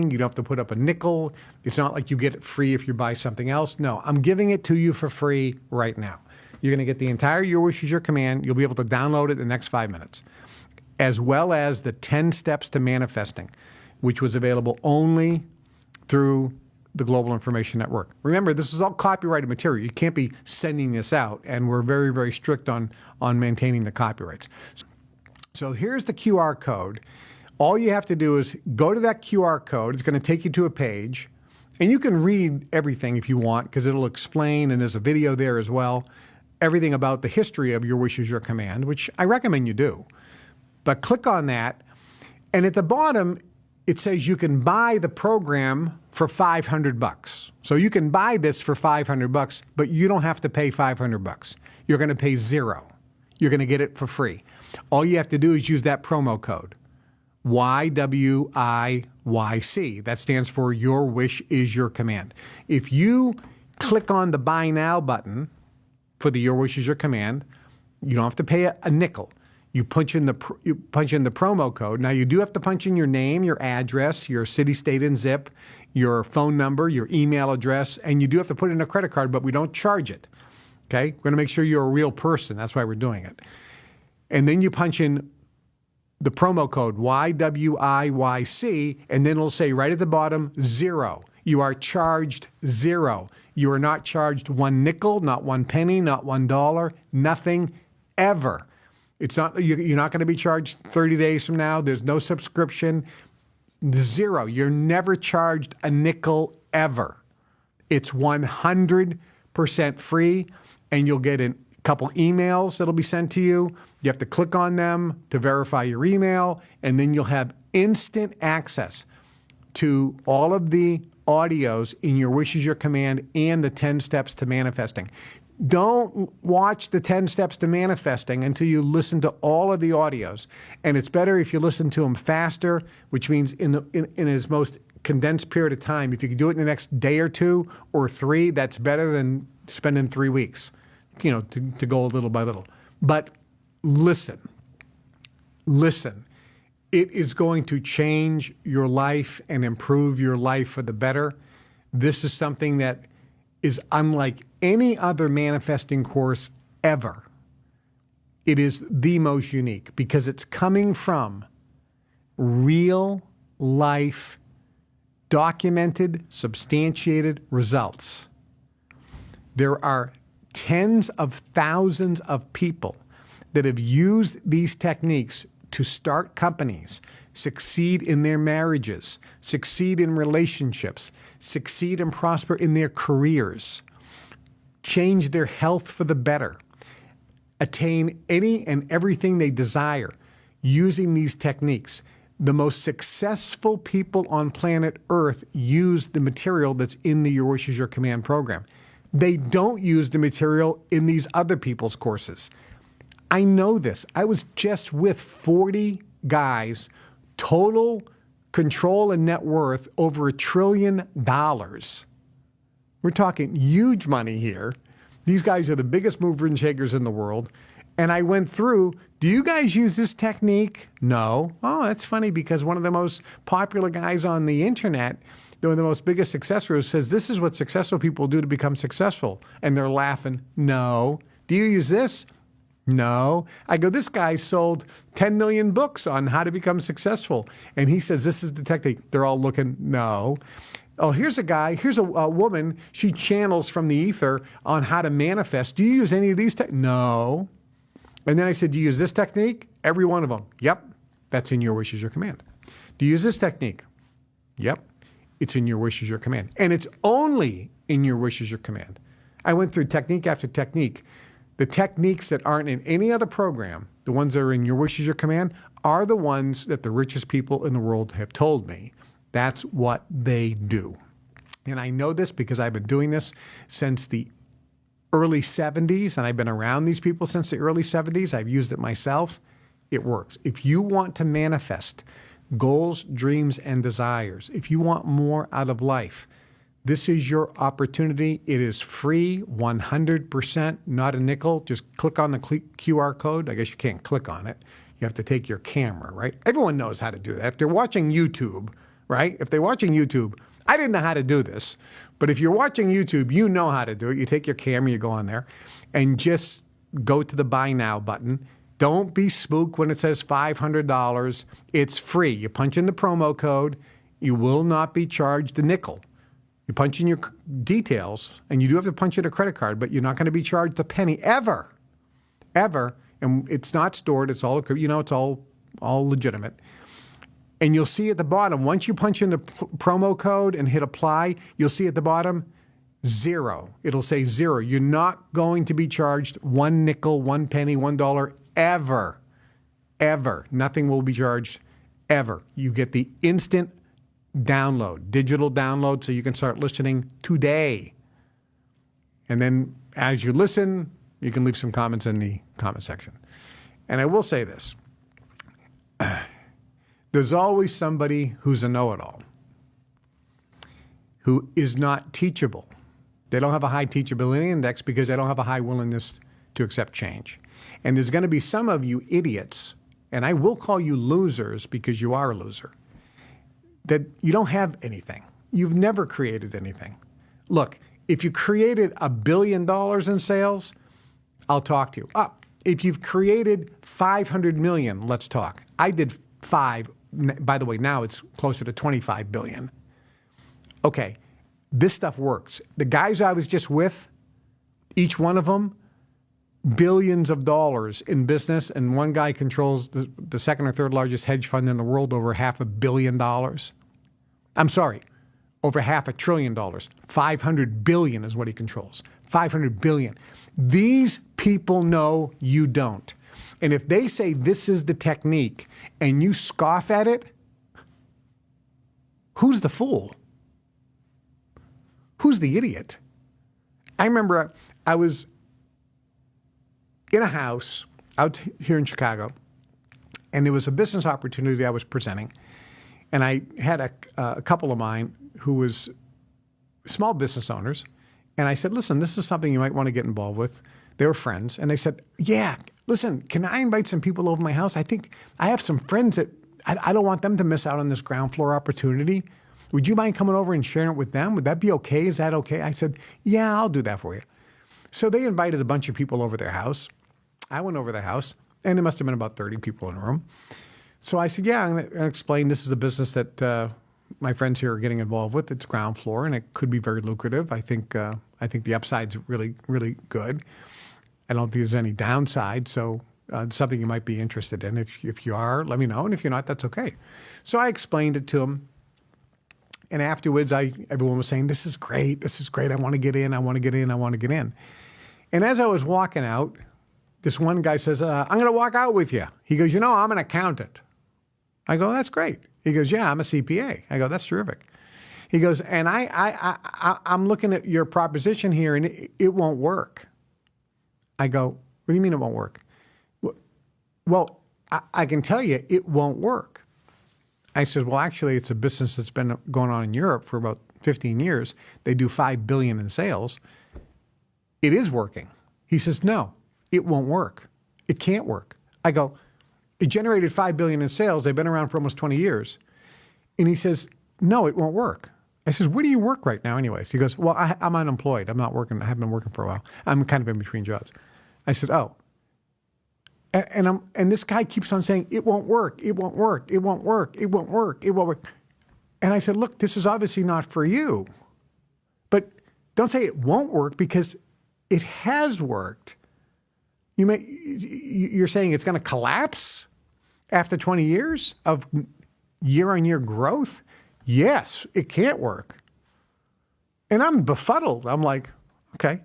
You don't have to put up a nickel. It's not like you get it free if you buy something else. No, I'm giving it to you for free right now. You're going to get the entire Your Wish is Your Command. You'll be able to download it in the next 5 minutes, as well as the 10 Steps to Manifesting, which was available only through the Global Information Network. Remember, this is all copyrighted material. You can't be sending this out, and we're very, very strict on maintaining the copyrights. So here's the QR code. All you have to do is go to that QR code. It's going to take you to a page, and you can read everything if you want, because it'll explain, and there's a video there as well, everything about the history of Your Wish is Your Command, which I recommend you do. But click on that, and at the bottom, it says you can buy the program for $500. So you can buy this for $500, but you don't have to pay $500. You're going to pay $0. You're going to get it for free. All you have to do is use that promo code, YWIYC. That stands for Your Wish is Your Command. If you click on the Buy Now button for the Your Wish is Your Command, you don't have to pay a nickel. You punch in the promo code. Now, you do have to punch in your name, your address, your city, state, and zip, your phone number, your email address, and you do have to put in a credit card, but we don't charge it. Okay? We're going to make sure you're a real person. That's why we're doing it. And then you punch in the promo code YWIYC, and then it'll say right at the bottom, $0. You are charged $0. You are not charged 1 nickel, not 1 penny, not $1, nothing ever. It's not, you're not going to be charged 30 days from now. There's no subscription. $0. You're never charged a nickel ever. It's 100% free, and you'll get a couple emails that'll be sent to you. You have to click on them to verify your email, and then you'll have instant access to all of the audios in Your Wish is Your Command and the 10 Steps to Manifesting. Don't watch the 10 Steps to Manifesting until you listen to all of the audios. And it's better if you listen to them faster, which means in his most condensed period of time. If you can do it in the next day or 2 or 3, that's better than spending 3 weeks, to go little by little. But listen. It is going to change your life and improve your life for the better. This is something that is unlike any other manifesting course ever. It is the most unique because it's coming from real life, documented, substantiated results. There are tens of thousands of people that have used these techniques to start companies, succeed in their marriages, succeed in relationships, succeed and prosper in their careers, change their health for the better, attain any and everything they desire using these techniques. The most successful people on planet Earth use the material that's in the Your Wish is Your Command program. They don't use the material in these other people's courses. I know this. I was just with 40 guys, total control and net worth over $1 trillion. We're talking huge money here. These guys are the biggest movers and shakers in the world. And I went through, do you guys use this technique? No. Oh, that's funny because one of the most popular guys on the internet, one of the most biggest success stories, says this is what successful people do to become successful. And they're laughing. No. Do you use this? No. I go, this guy sold 10 million books on how to become successful. And he says, this is the technique. They're all looking, no. Oh, here's a guy, here's a woman, she channels from the ether on how to manifest. Do you use any of these? No. And then I said, do you use this technique? Every one of them. Yep. That's in Your Wish is Your Command. Do you use this technique? Yep. It's in Your Wish is Your Command. And it's only in Your Wish is Your Command. I went through technique after technique. The techniques that aren't in any other program, the ones that are in Your Wish is Your Command, are the ones that the richest people in the world have told me. That's what they do. And I know this because I've been doing this since the early 70s, and I've been around these people since the early 70s. I've used it myself. It works. If you want to manifest goals, dreams, and desires, if you want more out of life, this is your opportunity. It is free, 100%, not a nickel. Just click on the QR code. I guess you can't click on it. You have to take your camera, right? Everyone knows how to do that. If they're watching YouTube, right? If they're watching YouTube, I didn't know how to do this, but if you're watching YouTube, you know how to do it. You take your camera, you go on there, and just go to the Buy Now button. Don't be spooked when it says $500. It's free. You punch in the promo code. You will not be charged a nickel. You punch in your details, and you do have to punch in a credit card, but you're not going to be charged a penny ever, ever. And it's not stored. It's all, it's all legitimate. And you'll see at the bottom, once you punch in the promo code and hit apply, you'll see at the bottom, 0. It'll say 0. You're not going to be charged 1 nickel, 1 penny, $1 ever, ever. Nothing will be charged ever. You get the instant download, digital download, so you can start listening today. And then as you listen, you can leave some comments in the comment section. And I will say this. There's always somebody who's a know-it-all, who is not teachable. They don't have a high teachability index because they don't have a high willingness to accept change. And there's going to be some of you idiots, and I will call you losers because you are a loser, that you don't have anything. You've never created anything. Look, if you created $1 billion in sales, I'll talk to you. If you've created 500 million, let's talk. I did 5. By the way, now it's closer to 25 billion. Okay, this stuff works. The guys I was just with, each one of them, billions of dollars in business, and one guy controls the second or third largest hedge fund in the world, over $500 million. I'm sorry, over $500 billion. 500 billion is what he controls. 500 billion. These people know you don't. And if they say this is the technique and you scoff at it, who's the fool? Who's the idiot? I remember I was in a house out here in Chicago, and there was a business opportunity I was presenting. And I had a couple of mine who was small business owners. And I said, listen, this is something you might want to get involved with. They were friends. And they said, yeah, listen, can I invite some people over my house? I think I have some friends that I don't want them to miss out on this ground floor opportunity. Would you mind coming over and sharing it with them? Would that be okay? Is that okay? I said, yeah, I'll do that for you. So they invited a bunch of people over their house. I went over their house, and there must have been about 30 people in the room. So I said, yeah, I'm going to explain this is a business that my friends here are getting involved with. It's ground floor, and it could be very lucrative. I think the upside's really, really good. I don't think there's any downside, so it's something you might be interested in. If you are, let me know, and if you're not, that's okay. So I explained it to them, and afterwards, everyone was saying, this is great, I want to get in, I want to get in, I want to get in. And as I was walking out, this one guy says, I'm going to walk out with you. He goes, I'm an accountant. I go, that's great. He goes, yeah, I'm a CPA. I go, that's terrific. He goes, and I'm looking at your proposition here, and it won't work. I go, what do you mean it won't work? Well, I can tell you it won't work. I said, well, actually, it's a business that's been going on in Europe for about 15 years. They do $5 billion in sales. It is working. He says, no, it won't work. It can't work. I go, it generated $5 billion in sales. They've been around for almost 20 years. And he says, no, it won't work. I says, where do you work right now anyways? He goes, well, I'm unemployed. I'm not working. I haven't been working for a while. I'm kind of in between jobs. I said, oh. And this guy keeps on saying, it won't work. It won't work. It won't work. It won't work. It won't work. And I said, look, this is obviously not for you. But don't say it won't work, because it has worked. You're saying it's going to collapse after 20 years of year-on-year growth? Yes, it can't work. And I'm befuddled. I'm like, okay.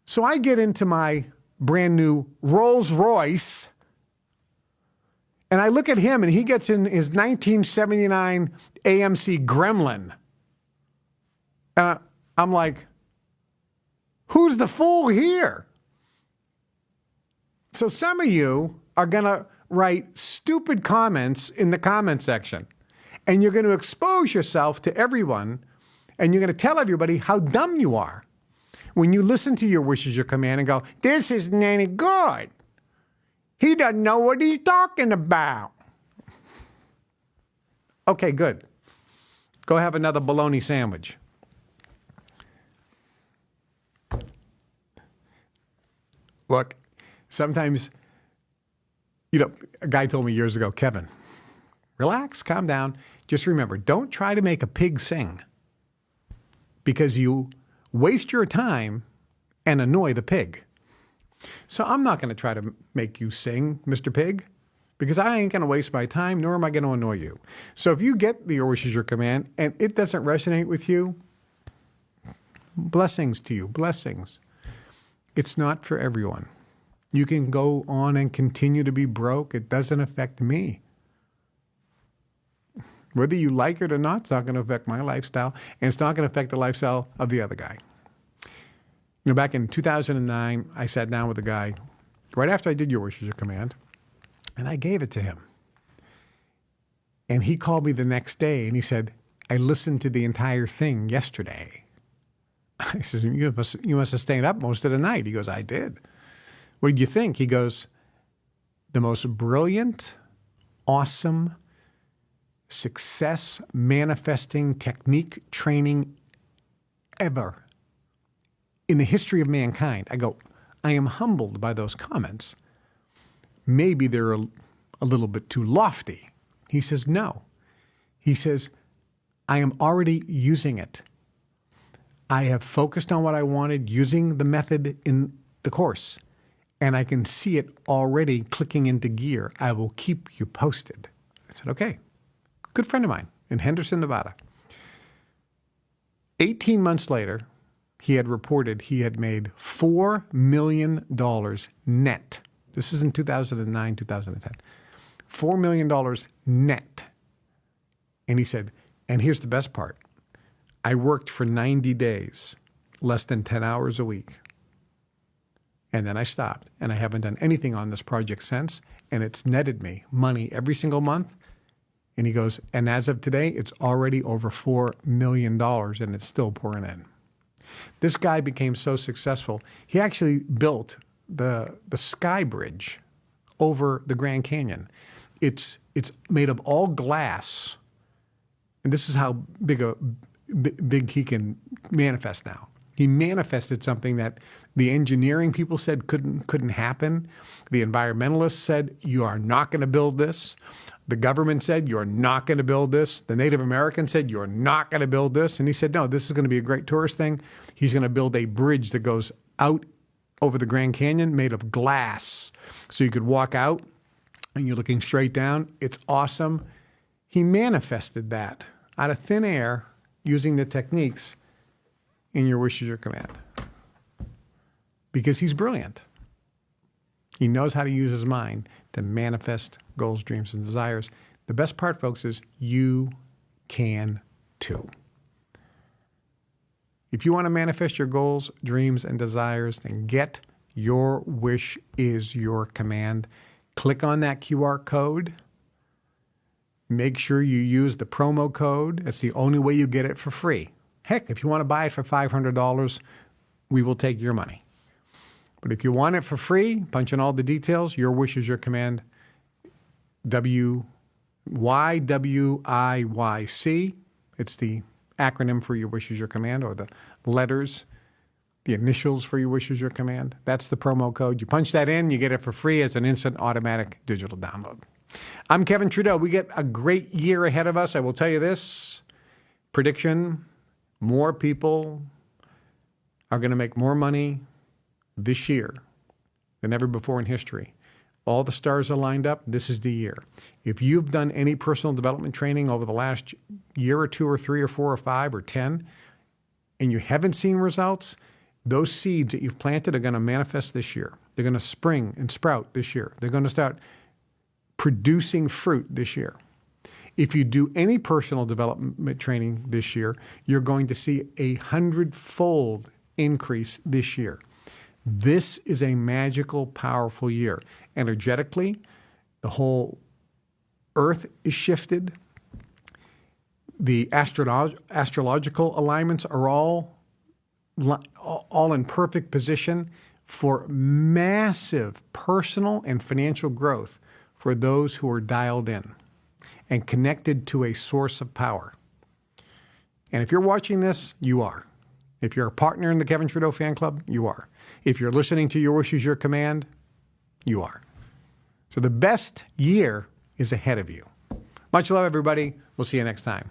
So I get into my brand new Rolls Royce, and I look at him, and he gets in his 1979 AMC Gremlin. And I'm like, who's the fool here? So some of you are going to write stupid comments in the comment section, and you're going to expose yourself to everyone, and you're going to tell everybody how dumb you are. When you listen to your wish is your command and go, this isn't any good. He doesn't know what he's talking about. Okay, good. Go have another bologna sandwich. Look, sometimes, a guy told me years ago, Kevin, relax, calm down. Just remember, don't try to make a pig sing because you waste your time and annoy the pig. So I'm not going to try to make you sing, Mr. Pig, because I ain't going to waste my time, nor am I going to annoy you. So if you get the Your Wish is Your Command and it doesn't resonate with you, blessings to you, blessings. It's not for everyone. You can go on and continue to be broke. It doesn't affect me. Whether you like it or not, it's not going to affect my lifestyle, and it's not going to affect the lifestyle of the other guy. Back in 2009, I sat down with a guy right after I did Your Wish is Your Command, and I gave it to him. And he called me the next day, and he said, I listened to the entire thing yesterday. I said, you must have stayed up most of the night. He goes, I did. What did you think? He goes, the most brilliant, awesome, success manifesting technique training ever in the history of mankind. I go, I am humbled by those comments. Maybe they're a little bit too lofty. He says, no. He says, I am already using it. I have focused on what I wanted using the method in the course, and I can see it already clicking into gear. I will keep you posted. I said, okay. Good friend of mine in Henderson, Nevada. 18 months later, he had reported he had made $4 million net. This is in 2009, 2010. $4 million net. And he said, and here's the best part. I worked for 90 days, less than 10 hours a week. And then I stopped, and I haven't done anything on this project since, and it's netted me money every single month. And he goes, and as of today, it's already over $4 million, and it's still pouring in. This guy became so successful, he actually built the Sky Bridge over the Grand Canyon. It's made of all glass, and this is how big he can manifest now. He manifested something that the engineering people said couldn't happen. The environmentalists said, you are not going to build this. The government said, you're not going to build this. The Native Americans said, you're not going to build this. And he said, no, this is going to be a great tourist thing. He's going to build a bridge that goes out over the Grand Canyon made of glass. So you could walk out and you're looking straight down. It's awesome. He manifested that out of thin air using the techniques in Your Wish is Your Command. Because he's brilliant. He knows how to use his mind to manifest goals, dreams, and desires. The best part, folks, is you can too. If you want to manifest your goals, dreams, and desires, then get Your Wish is Your Command. Click on that QR code. Make sure you use the promo code. It's the only way you get it for free. Heck, if you want to buy it for $500, we will take your money. But if you want it for free, punch in all the details. Your Wish is Your Command. YWIYC. It's the acronym for Your Wish is Your Command, or the letters, the initials for Your Wish is Your Command. That's the promo code. You punch that in, you get it for free as an instant automatic digital download. I'm Kevin Trudeau. We get a great year ahead of us. I will tell you this. Prediction, more people are going to make more money this year than ever before in history. All the stars are lined up. This is the year. If you've done any personal development training over the last year or two or three or four or five or 10, and you haven't seen results, those seeds that you've planted are going to manifest this year. They're going to spring and sprout this year. They're going to start producing fruit this year. If you do any personal development training this year, you're going to see 100-fold increase this year. This is a magical, powerful year. Energetically, the whole earth is shifted. The astrological alignments are all in perfect position for massive personal and financial growth for those who are dialed in and connected to a source of power. And if you're watching this, you are. If you're a partner in the Kevin Trudeau fan club, you are. If you're listening to Your Wish is Your Command, you are. So the best year is ahead of you. Much love, everybody. We'll see you next time.